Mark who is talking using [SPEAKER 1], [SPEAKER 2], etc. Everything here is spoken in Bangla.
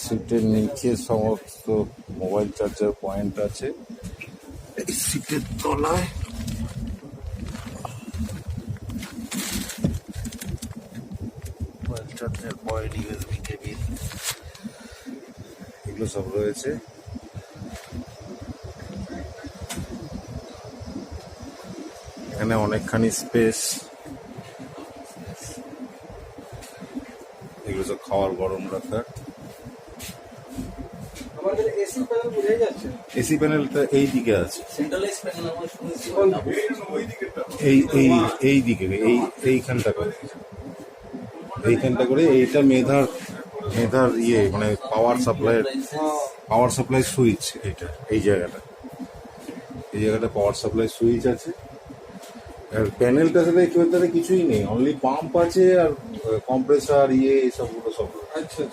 [SPEAKER 1] সিটের নিচে সমস্ত মোবাইল চার্জার পয়েন্ট আছে। এই সিটের তলায় mobile charger point, USB cable, এগুলো সব রয়েছে। এখানে অনেকখানি স্পেস। এগুলো সব খাওয়ার গরম রাখার। এসি প্যানেলটা এই দিকে আছে, এই দিকে এইখানটা করে এইটা মেধার মানে পাওয়ার সাপ্লাই সুইচ। এই জায়গাটা পাওয়ার সাপ্লাই সুইচ আছে। আর প্যানেলটার সাথে কিছুই নেই, অনলি পাম্প আছে আর কম্প্রেসার এসবগুলো সব। আচ্ছা।